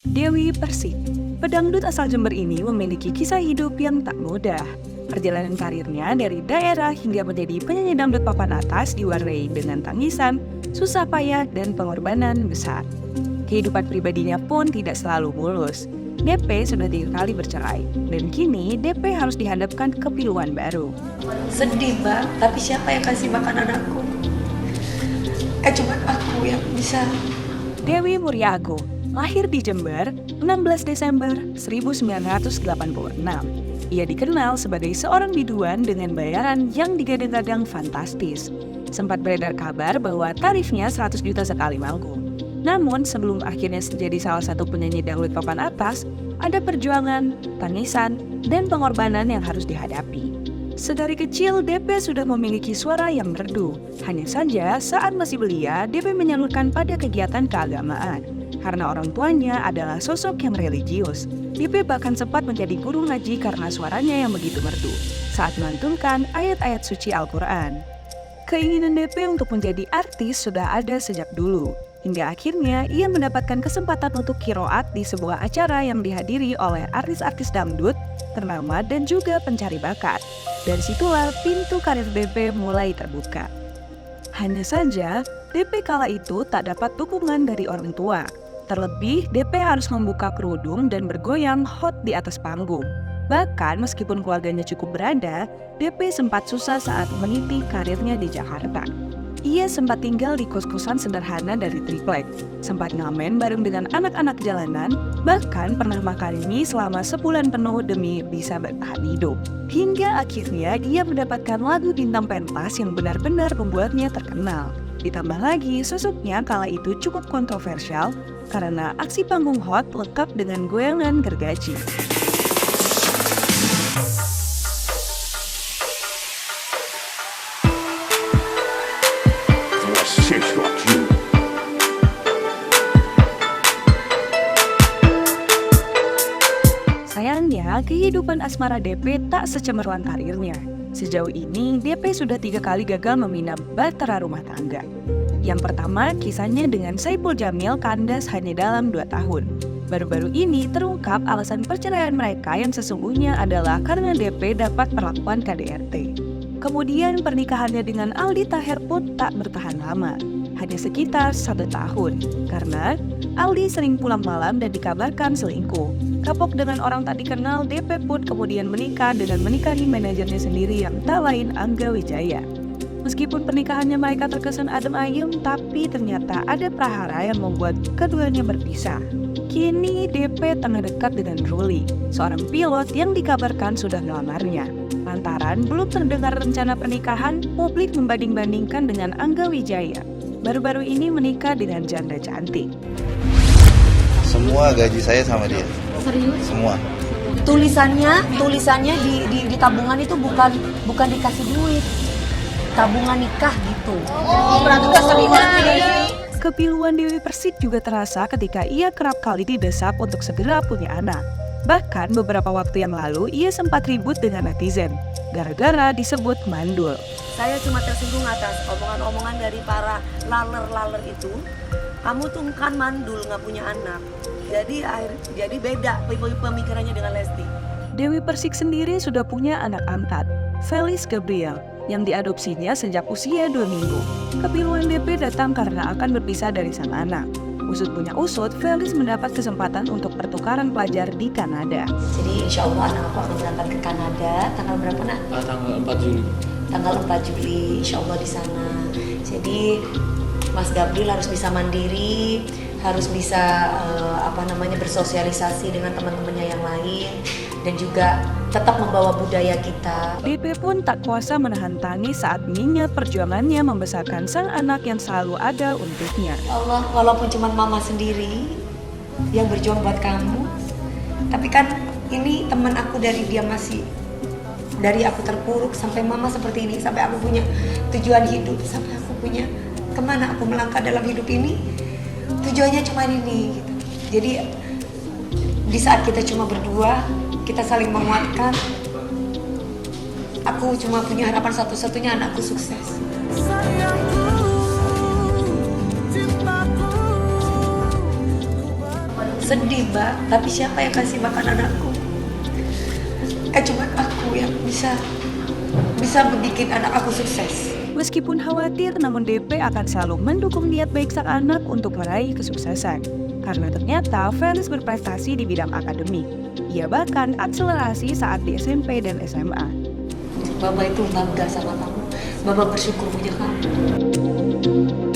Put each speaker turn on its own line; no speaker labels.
Dewi Persik, pedangdut asal Jember ini memiliki kisah hidup yang tak mudah. Perjalanan karirnya dari daerah hingga menjadi penyanyi dangdut papan atas diwarnai dengan tangisan, susah payah, dan pengorbanan besar. Kehidupan pribadinya pun tidak selalu mulus. DP sudah 3 kali bercerai, dan kini DP harus dihadapkan ke pilihan baru.
Sedih Mbak, tapi siapa yang kasih makan anakku? Cuma aku yang bisa.
Dewi Muriago, lahir di Jember, 16 Desember 1986. Ia dikenal sebagai seorang biduan dengan bayaran yang digadang-gadang fantastis. Sempat beredar kabar bahwa tarifnya 100 juta sekali manggung. Namun sebelum akhirnya menjadi salah satu penyanyi dangdut papan atas, ada perjuangan, tangisan, dan pengorbanan yang harus dihadapi. Sedari kecil, DP sudah memiliki suara yang merdu. Hanya saja, saat masih belia, DP menyalurkan pada kegiatan keagamaan. Karena orang tuanya adalah sosok yang religius. DP bahkan sempat menjadi guru ngaji karena suaranya yang begitu merdu saat melantunkan ayat-ayat suci Al-Quran. Keinginan DP untuk menjadi artis sudah ada sejak dulu. Hingga akhirnya ia mendapatkan kesempatan untuk kiroat di sebuah acara yang dihadiri oleh artis-artis dangdut ternama dan juga pencari bakat. Dari situlah pintu karir DP mulai terbuka. Hanya saja, DP kala itu tak dapat dukungan dari orang tua. Terlebih, DP harus membuka kerudung dan bergoyang hot di atas panggung. Bahkan meskipun keluarganya cukup berada, DP sempat susah saat meniti karirnya di Jakarta. Ia sempat tinggal di kos-kosan sederhana dari triplek, sempat ngamen bareng dengan anak-anak jalanan, bahkan pernah makarimi selama sebulan penuh demi bisa bertahan hidup. Hingga akhirnya ia mendapatkan lagu bintang pentas yang benar-benar membuatnya terkenal. Ditambah lagi, sosoknya kala itu cukup kontroversial karena aksi panggung hot lengkap dengan goyangan gergaji. Sayangnya, kehidupan asmara DP tak secemerlang karirnya. Sejauh ini, DP sudah 3 kali gagal meminang bahtera rumah tangga. Yang pertama, kisahnya dengan Saipul Jamil kandas hanya dalam 2 tahun. Baru-baru ini terungkap alasan perceraian mereka yang sesungguhnya adalah karena DP dapat perlakuan KDRT. Kemudian pernikahannya dengan Aldi Taher pun tak bertahan lama, hanya sekitar 1 tahun, karena Aldi sering pulang malam dan dikabarkan selingkuh. Kapok dengan orang tak dikenal, DP pun kemudian menikah dengan menikahi manajernya sendiri yang tak lain Angga Wijaya. Meskipun pernikahannya mereka terkesan adem ayem, tapi ternyata ada prahara yang membuat keduanya berpisah. Kini DP tengah dekat dengan Ruli, seorang pilot yang dikabarkan sudah melamarnya. Lantaran belum terdengar rencana pernikahan, publik membanding-bandingkan dengan Angga Wijaya. Baru-baru ini menikah dengan janda cantik.
Semua gaji saya sama dia.
Serius?
Semua.
Tulisannya di tabungan itu bukan dikasih duit. Tabungan nikah gitu. Oh, berarti udah sering.
Kepiluan Dewi Persik juga terasa ketika ia kerap kali didesak untuk segera punya anak. Bahkan beberapa waktu yang lalu ia sempat ribut dengan netizen gara-gara disebut mandul.
Saya cuma tersinggung atas omongan-omongan dari para laler itu. Kamu tuh kan mandul, nggak punya anak. Jadi beda pemikirannya dengan Lesti.
Dewi Persik sendiri sudah punya anak angkat, Felis Gabriel, yang diadopsinya sejak usia 2 minggu. Kepiluan DP datang karena akan berpisah dari sang anak. Usut punya usut, Felis mendapat kesempatan untuk pertukaran pelajar di Kanada.
Jadi insya Allah anak aku akan berangkat ke Kanada. Tanggal berapa nak?
Tanggal 4 Juli.
Tanggal 4 Juli, insya Allah di sana. Jadi Mas Gabriel harus bisa mandiri, harus bisa bersosialisasi dengan teman-temannya yang lain, dan juga tetap membawa budaya kita.
DP pun tak kuasa menahan tangis saat mengingat perjuangannya membesarkan sang anak yang selalu ada untuknya.
Allah, walaupun cuma mama sendiri yang berjuang buat kamu, tapi kan ini teman aku dari aku terpuruk sampai mama seperti ini, sampai aku punya tujuan hidup, sampai aku punya kemana aku melangkah dalam hidup ini, tujuannya cuma ini gitu. Jadi di saat kita cuma berdua, kita saling menguatkan. Aku cuma punya harapan satu-satunya, anakku sukses. sedih Mbak, tapi siapa yang kasih makan anakku? Kan cuma aku yang bisa membuat anak aku sukses.
Meskipun khawatir, namun DP akan selalu mendukung niat baik sang anak untuk meraih kesuksesan. Karena ternyata Felis berprestasi di bidang akademik. Ia bahkan akselerasi saat di SMP dan SMA.
Mama itu bangga sama kamu. Mama bersyukur punya kamu.